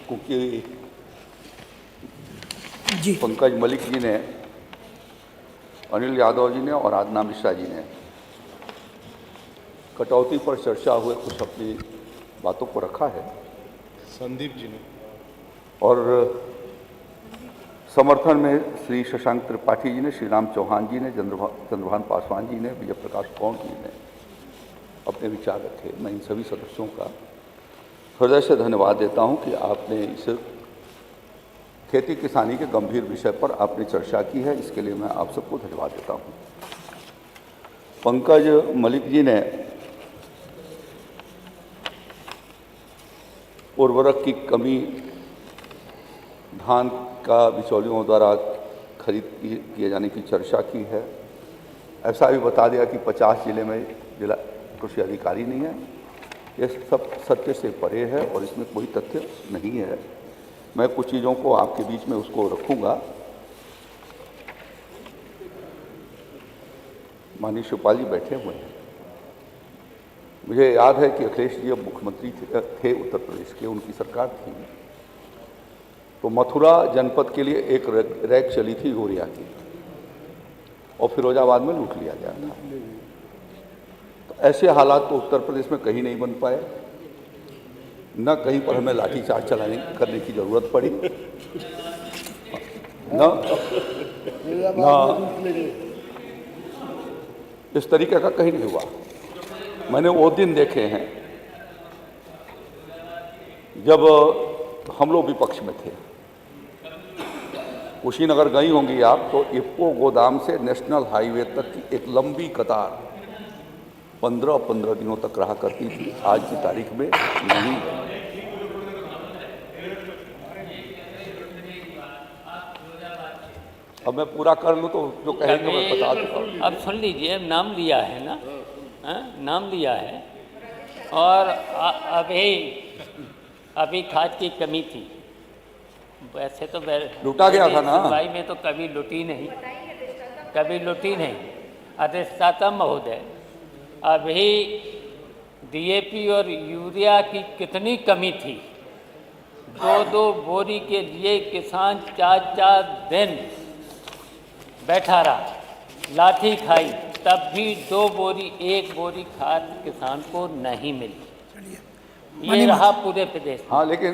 क्योंकि जी पंकज मलिक जी ने, अनिल यादव जी ने और आदना मिश्रा जी ने कटौती पर चर्चा हुए कुछ अपनी बातों को रखा है संदीप जी ने, और समर्थन में श्री शशांक त्रिपाठी जी ने, श्री राम चौहान जी ने, चंद्रभान पासवान जी ने, विजय प्रकाश कौंड जी ने अपने विचार रखे। मैं इन सभी सदस्यों का हृदय से धन्यवाद देता हूं कि आपने इस खेती किसानी के गंभीर विषय पर आपने चर्चा की है। इसके लिए मैं आप सबको धन्यवाद देता हूं। पंकज मलिक जी ने उर्वरक की कमी, धान का बिचौलियों द्वारा खरीद किए जाने की चर्चा की है। ऐसा भी बता दिया कि 50 जिले में जिला कृषि अधिकारी नहीं है। ये सब सत्य से परे है और इसमें कोई तथ्य नहीं है। मैं कुछ चीज़ों को आपके बीच में उसको रखूँगा। माननीय शिवपाल जी बैठे हुए हैं। मुझे याद है कि अखिलेश जी अब मुख्यमंत्री थे उत्तर प्रदेश के, उनकी सरकार थी, तो मथुरा जनपद के लिए एक रैक चली थी यूरिया की और फिरोजाबाद में लूट लिया गया था। तो ऐसे हालात तो उत्तर प्रदेश में कहीं नहीं बन पाए, न कहीं पर हमें लाठीचार्ज करने की जरूरत पड़ी, न इस तरीके का कहीं नहीं हुआ। मैंने वो दिन देखे हैं जब हम लोग विपक्ष में थे। कुशीनगर गई होंगी आप, तो इफ्को गोदाम से नेशनल हाईवे तक की एक लंबी कतार 15-15 दिनों तक रहा करती थी। आज की तारीख में नहीं है। अब मैं पूरा कर लूँ तो जो कहेंगे मैं बता दूँगा। अब सुन लीजिए, नाम लिया है ना, नाम लिया है, और अभी खाद की कमी थी। वैसे तो लूटा गया था ना, भाई में तो कभी लुटी नहीं, कभी लुटी नहीं। अधिष्ठाता महोदय, अभी डीएपी और यूरिया की कितनी कमी थी। 2-2 बोरी के लिए किसान 4-4 दिन बैठा रहा, लाठी खाई, तब भी 2 बोरी 1 बोरी खाद किसान को नहीं मिली। ये रहा पूरे प्रदेश में। हाँ, लेकिन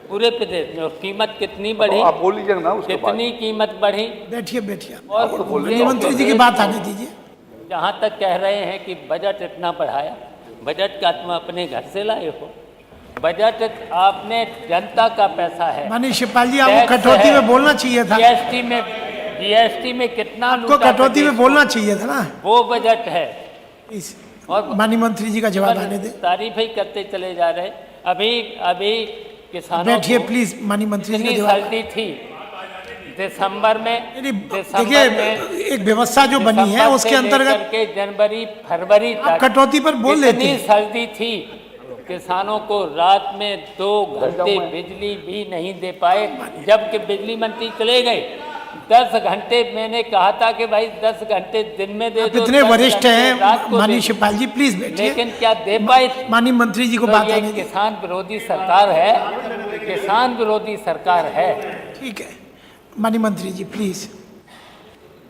पूरे प्रदेश में। और कीमत कितनी बढ़ी, आप बोल लीजिए ना उसके बाद। कितनी कीमत बढ़ी। बैठिए और मंत्री जी की बात आने दीजिए। जहाँ तक कह रहे हैं कि बजट इतना बढ़ाया, बजट का तुम अपने घर से लाए हो। बजट आपने जनता का पैसा है। माननीय शिवपाल जी, आपको कटौती में बोलना चाहिए था। जीएसटी में कितना आपको कटौती में बोलना चाहिए था ना, वो बजट है। और माननीय मंत्री जी का जवाब आने दे। तारीफ ही करते चले जा रहे। अभी किसानों बैठिए प्लीज, माननीय मंत्री जी का जवाब। सर्दी थी दिसंबर में। देखिए, एक व्यवस्था जो बनी है उसके अंतर्गत के जनवरी फरवरी तक कटौती पर बोल लेते इतनी हैं। सर्दी थी, किसानों को रात में 2 घंटे बिजली भी नहीं दे पाए, जबकि बिजली मंत्री चले गए। 10 घंटे मैंने कहा था कि भाई 10 घंटे दिन में दे दो। इतने वरिष्ठ हैं माननीय शिवपाल जी, प्लीज बैठिए। लेकिन क्या दे पाए? माननीय मंत्री जी को तो बात ये आने दीजिए। किसान विरोधी सरकार है, किसान विरोधी सरकार है। ठीक है, माननीय मंत्री जी प्लीज।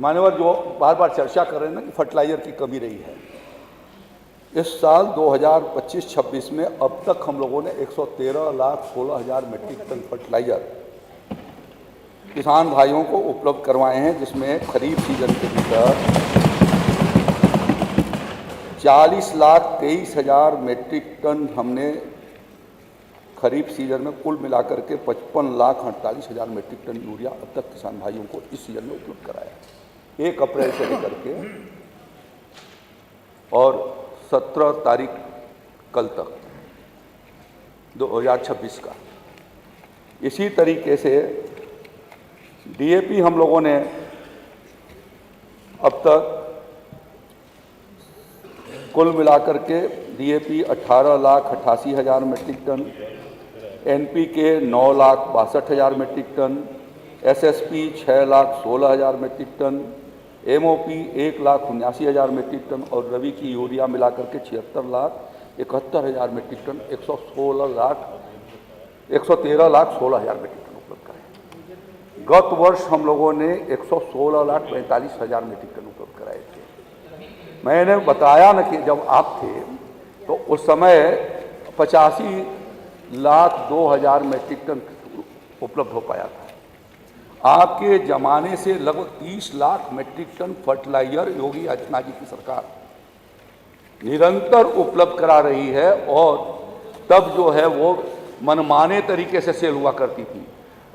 मान्यवर, जो बार बार चर्चा कर रहे हैं ना कि फर्टिलाइजर की कमी रही है, इस साल 2025-26 में अब तक हम लोगों ने 113,16,000 मीट्रिक टन फर्टिलाइजर किसान भाइयों को उपलब्ध करवाए हैं, जिसमें खरीफ सीजन के भीतर 40,23,000 मीट्रिक टन हमने खरीफ सीजन में कुल मिलाकर के 55,48,000 मीट्रिक टन यूरिया अब तक किसान भाइयों को इस सीजन में उपलब्ध कराया 1 अप्रैल से लेकर के और 17 तारीख कल तक 2026 का। इसी तरीके से डीएपी हम लोगों ने अब तक कुल मिलाकर के DAP 18,88,000 metric ton, NPK 9,62,000 metric ton, SSP 6,16,000 metric ton, MOP 1,79,000 metric ton और रबी की यूरिया मिलाकर के 76,71,000 metric ton, 116 lakh 113,16,000 metric ton उपलब्ध कराए। गत वर्ष हम लोगों ने 116,45,000 मीट्रिक टन उपलब्ध कराए थे। मैंने बताया न कि जब आप थे तो उस समय 85,02,000 मीट्रिक टन उपलब्ध हो पाया था। आपके जमाने से लगभग 30 lakh metric ton fertiliser Yogi Adityanath ji की सरकार निरंतर उपलब्ध करा रही है, और तब जो है वो मनमाने तरीके से सेल हुआ करती थी।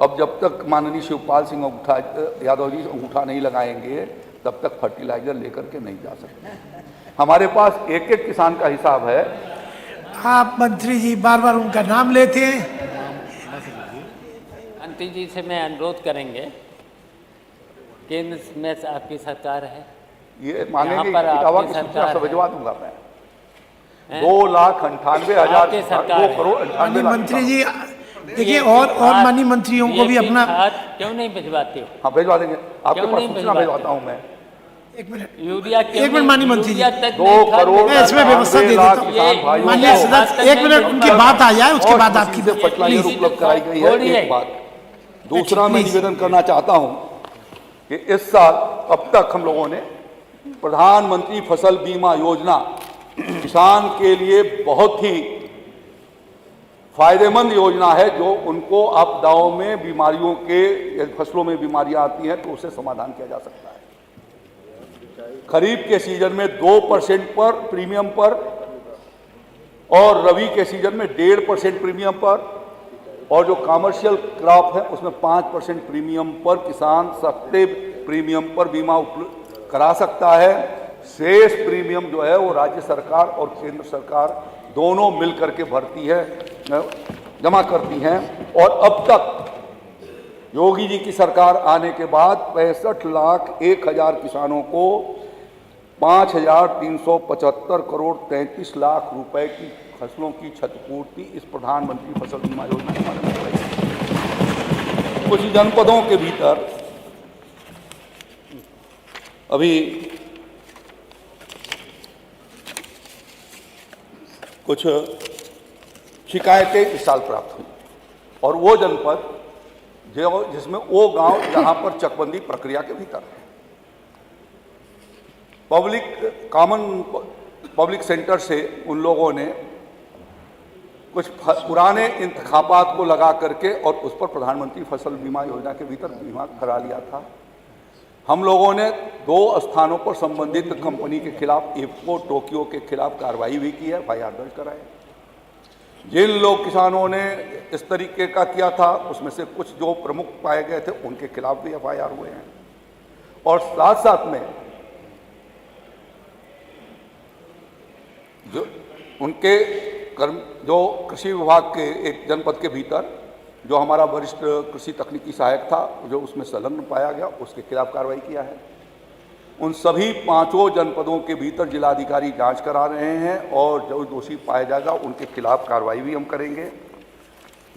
अब जब तक माननीय शिवपाल सिंह यादव जी अंगूठा नहीं लगाएंगे तब तक फर्टिलाइजर लेकर के नहीं जा सकते। हमारे पास एक एक किसान का हिसाब है। आप मंत्री जी बार बार उनका नाम लेते हैं। मंत्री जी से मैं अनुरोध करेंगे, केंद्र में आपकी सरकार है, ये मांगेंगे यहाँ पर दावा आपकी की सूचना सरकार से है। भिजवा दूंगा मैं। हैं? 2,98,000 आपकी सरकार 2 करोड़ माननीय 98 लाख मंत्री जी देखिए, ये और खाद- माननीय मंत्रियों को भी ये अपना खाद क्यों नहीं भिजवाते हो? हाँ भिजवा देंगे, आपके क्यों पास नहीं सूचना भिजवाते? भिजवाता हूँ मैं। एक मिनट, यूरिया क्यों एक मिनट नहीं- माननीय मंत्री जी। यूरिया तक 2 नहीं खाद करोड़ मैं इसमें व्यवस्था दे 98 देता लाख हूँ। किसान भाइयों माननीय को सदस्य, एक मिनट उनकी बात आ जाए उसके बाद आपकी से फर्टिलाइजर प्लीज। उपलब्ध कराई गई है। थोड़ी है। एक बात दूसरा मैं प्लीज। निवेदन करना चाहता हूं कि इस साल अब तक हम लोगों ने प्रधानमंत्री फसल बीमा योजना किसान के लिए बहुत ही फायदेमंद योजना है, जो उनको आपदाओं में बीमारियों के यदि फसलों में बीमारियां आती हैं तो उससे समाधान किया जा सकता है। खरीफ के सीजन में 2% पर प्रीमियम पर, और रबी के सीजन में 1.5% प्रीमियम पर, और जो कमर्शियल क्रॉप है उसमें 5% प्रीमियम पर किसान सस्ते प्रीमियम पर बीमा उपलब्ध करा सकता है। शेष प्रीमियम जो है वो राज्य सरकार और केंद्र सरकार दोनों मिलकर के भरती है, जमा करती हैं। और अब तक योगी जी की सरकार आने के बाद 65,01,000 किसानों को 5,375 करोड़ 33 लाख रुपए की फसलों की क्षतिपूर्ति इस प्रधानमंत्री फसल बीमा योजना के माध्यम से कराई। कुछ जनपदों के भीतर अभी कुछ शिकायतें इस साल प्राप्त हुई, और वो जनपद जिसमें वो गांव जहां पर चकबंदी प्रक्रिया के भीतर है, पब्लिक सेंटर से उन लोगों ने कुछ पुराने इंतखाबात को लगा करके और उस पर प्रधानमंत्री फसल बीमा योजना के भीतर बीमा करा लिया था। हम लोगों ने 2 स्थानों पर संबंधित कंपनी के खिलाफ, इफ्को टोक्यो के खिलाफ कार्रवाई भी की है, एफआईआर दर्ज कराए। जिन लोग किसानों ने इस तरीके का किया था उसमें से कुछ जो प्रमुख पाए गए थे उनके खिलाफ भी एफआईआर हुए हैं। और साथ साथ में जो उनके जो कृषि विभाग के एक जनपद के भीतर जो हमारा वरिष्ठ कृषि तकनीकी सहायक था जो उसमें संलग्न पाया गया, उसके खिलाफ कार्रवाई किया है। उन सभी 5 जनपदों के भीतर जिलाधिकारी जांच करा रहे हैं, और जो दोषी पाया जाएगा उनके खिलाफ कार्रवाई भी हम करेंगे।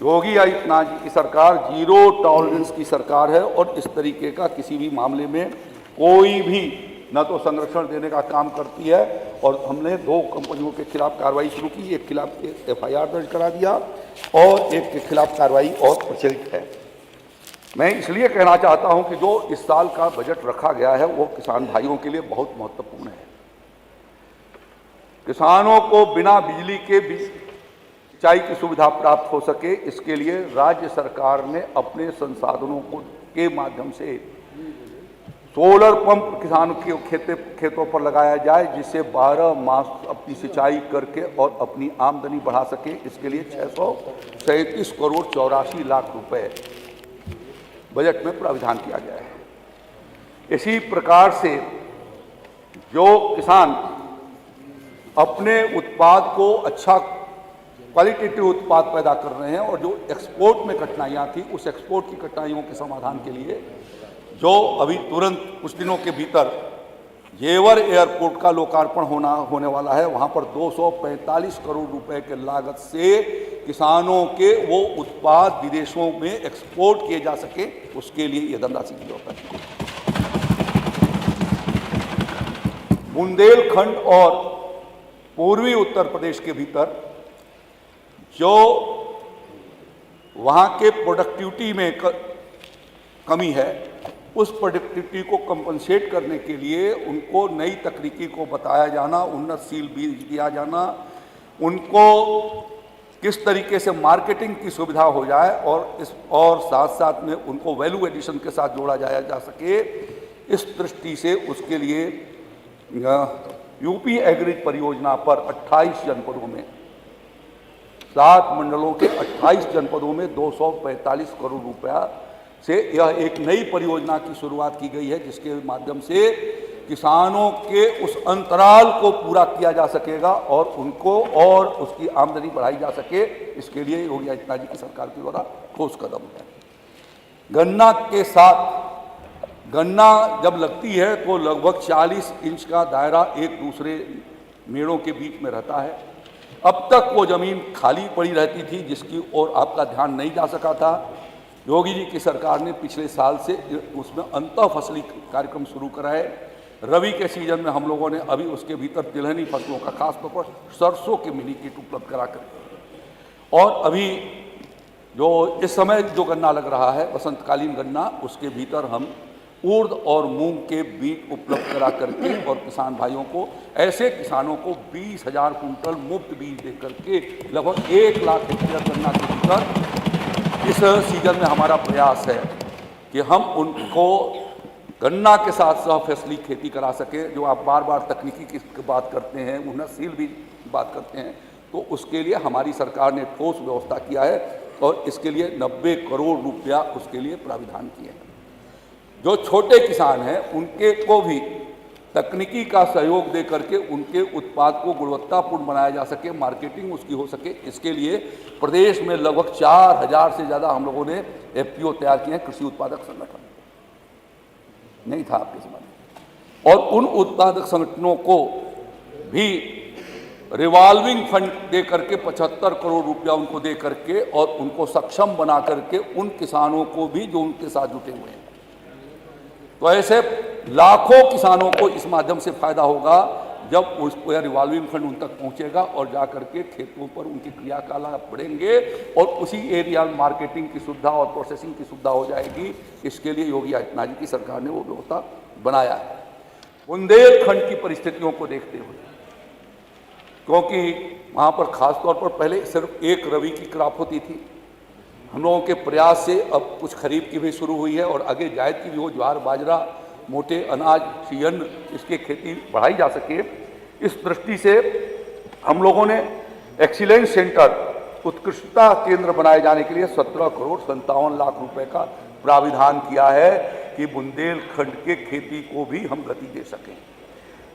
योगी आदित्यनाथ जी की सरकार 0 टॉलरेंस की सरकार है, और इस तरीके का किसी भी मामले में कोई भी न तो संरक्षण देने का काम करती है। और हमने 2 कंपनियों के खिलाफ कार्रवाई शुरू की, एक खिलाफ एफआईआर दर्ज करा दिया और एक के खिलाफ कार्रवाई और प्रचलित है। मैं इसलिए कहना चाहता हूं कि जो इस साल का बजट रखा गया है वो किसान भाइयों के लिए बहुत महत्वपूर्ण है। किसानों को बिना बिजली के सिंचाई की सुविधा प्राप्त हो सके, इसके लिए राज्य सरकार ने अपने संसाधनों के माध्यम से सोलर पंप किसानों के खेतों पर लगाया जाए, जिससे 12 मास अपनी सिंचाई करके और अपनी आमदनी बढ़ा सके। इसके लिए 637 करोड़ 84 लाख रुपए बजट में प्रावधान किया गया है। इसी प्रकार से जो किसान अपने उत्पाद को अच्छा क्वालिटेटिव उत्पाद पैदा कर रहे हैं और जो एक्सपोर्ट में कठिनाइयाँ थी, उस एक्सपोर्ट की कठिनाइयों के समाधान के लिए जो अभी तुरंत कुछ दिनों के भीतर जेवर एयरपोर्ट का लोकार्पण होने वाला है, वहाँ पर 245 करोड़ रुपए के लागत से किसानों के वो उत्पाद विदेशों में एक्सपोर्ट किए जा सके, उसके लिए ये धनराशि की जरूरत है। बुंदेलखंड और पूर्वी उत्तर प्रदेश के भीतर जो वहाँ के प्रोडक्टिविटी में कमी है, उस प्रोडक्टिविटी को कंपनसेट करने के लिए उनको नई तकनीकी को बताया जाना, उन्नतशील बीज दिया जाना, उनको किस तरीके से मार्केटिंग की सुविधा हो जाए और साथ साथ में उनको वैल्यू एडिशन के साथ जोड़ा जाया जा सके, इस दृष्टि से उसके लिए यूपी एग्री परियोजना पर 28 जनपदों में 7 मंडलों के 28 जनपदों में 245 करोड़ रुपया से यह एक नई परियोजना की शुरुआत की गई है, जिसके माध्यम से किसानों के उस अंतराल को पूरा किया जा सकेगा और उनको और उसकी आमदनी बढ़ाई जा सके। इसके लिए योगी आदित्यनाथ जी की सरकार के द्वारा ठोस कदम है। गन्ना के साथ गन्ना जब लगती है तो लगभग 40 इंच का दायरा एक दूसरे मेड़ों के बीच में रहता है। अब तक वो ज़मीन खाली पड़ी रहती थी, जिसकी ओर आपका ध्यान नहीं जा सका था। योगी जी की सरकार ने पिछले साल से उसमें अंतः फसली कार्यक्रम शुरू करा है। रबी के सीजन में हम लोगों ने अभी उसके भीतर तिलहनी फसलों का खासतौर पर सरसों के मिनी किट उपलब्ध करा कर, और अभी जो इस समय जो गन्ना लग रहा है वसंतकालीन गन्ना, उसके भीतर हम उर्द और मूंग के बीज उपलब्ध करा करके और किसान भाइयों को, ऐसे किसानों को 20,000 कुंटल मुफ्त बीज दे करके लगभग 1 लाख हेक्टेयर गन्ना के भीतर इस सीजन में हमारा प्रयास है कि हम उनको गन्ना के साथ सह फसली खेती करा सके। जो आप बार बार तकनीकी की बात करते हैं, उन्नतशील भी बात करते हैं, तो उसके लिए हमारी सरकार ने ठोस व्यवस्था किया है और इसके लिए 90 करोड़ रुपया उसके लिए प्राविधान किए हैं। जो छोटे किसान हैं उनके को भी तकनीकी का सहयोग दे करके उनके उत्पाद को गुणवत्तापूर्ण बनाया जा सके, मार्केटिंग उसकी हो सके, इसके लिए प्रदेश में लगभग 4,000 से ज़्यादा हम लोगों ने FPO तैयार किए हैं, कृषि उत्पादक संगठन नहीं था आपके समय। और उन उत्पादक संगठनों को भी रिवॉल्विंग फंड दे करके 75 करोड़ रुपया उनको दे करके और उनको सक्षम बना करके उन किसानों को भी जो उनके साथ जुटे हुए हैं, तो ऐसे लाखों किसानों को इस माध्यम से फायदा होगा जब उसको रिवॉल्विंग फंड उन तक पहुंचेगा और जा करके खेतों पर उनके क्रियाकलाप बढ़ेंगे और उसी एरिया में मार्केटिंग की सुविधा और प्रोसेसिंग की सुविधा हो जाएगी। इसके लिए योगी आदित्यनाथ जी की सरकार ने वो व्यवस्था बनाया है। बुंदेलखंड की परिस्थितियों को देखते हुए, क्योंकि वहाँ पर खासतौर पर पहले सिर्फ एक रबी की क्रॉप होती थी, हम लोगों के प्रयास से अब कुछ खरीफ की भी शुरू हुई है और आगे जायद की भी हो, ज्वार बाजरा मोटे अनाज अन्न इसकी खेती बढ़ाई जा सके। इस दृष्टि से हम लोगों ने एक्सीलेंस सेंटर उत्कृष्टता केंद्र बनाए जाने के लिए 17 करोड़ 57 लाख रुपए का प्राविधान किया है कि बुंदेलखंड के खेती को भी हम गति दे सकें।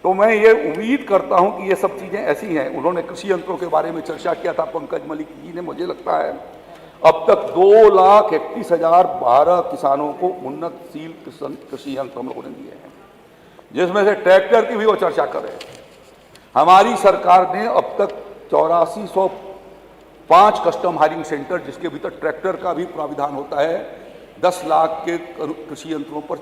तो मैं ये उम्मीद करता हूं कि ये सब चीज़ें ऐसी हैं। उन्होंने कृषि यंत्रों के बारे में चर्चा किया था पंकज मलिक जी ने, मुझे लगता है अब तक 2,31,012 किसानों को उन्नतशील कृषि यंत्र हम लोगों ने दिए हैं, जिसमें से ट्रैक्टर की भी वो चर्चा कर रहे थे। हमारी सरकार ने अब तक 8405 कस्टम हायरिंग सेंटर, जिसके भीतर ट्रैक्टर का भी प्राविधान होता है, 10 लाख के कृषि यंत्रों पर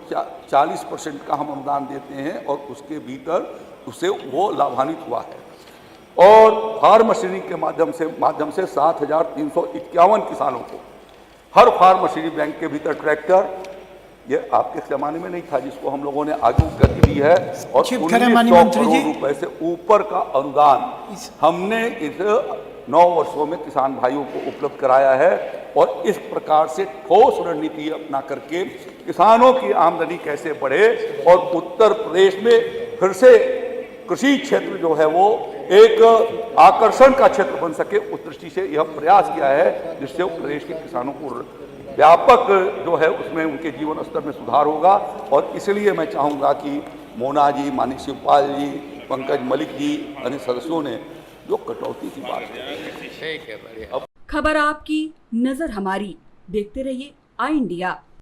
40% का हम अनुदान देते हैं और उसके भीतर उससे वो लाभान्वित हुआ है। और फार्म मशीनरी के माध्यम से 7,351 किसानों को हर फार्म मशीनरी बैंक के भीतर ट्रैक्टर, ये आपके ज़माने में नहीं था, जिसको हम लोगों ने आगे गति दी है, और 1900 करोड़ रुपए से ऊपर का अनुदान हमने इस 9 वर्षों में किसान भाइयों को उपलब्ध कराया है। और इस प्रकार से ठोस रणनीति अपना करके किसानों की आमदनी कैसे बढ़े और उत्तर प्रदेश में फिर से कृषि क्षेत्र जो है वो एक आकर्षण का क्षेत्र बन सके, उस दृष्टि से यह प्रयास किया है, जिससे प्रदेश के किसानों को व्यापक जो है उसमें उनके जीवन स्तर में सुधार होगा। और इसलिए मैं चाहूँगा कि मोना जी, माननीय शिवपाल जी, पंकज मलिक जी, अन्य सदस्यों ने जो कटौती की बात की। खबर आपकी, नजर हमारी, देखते रहिए आई इंडिया।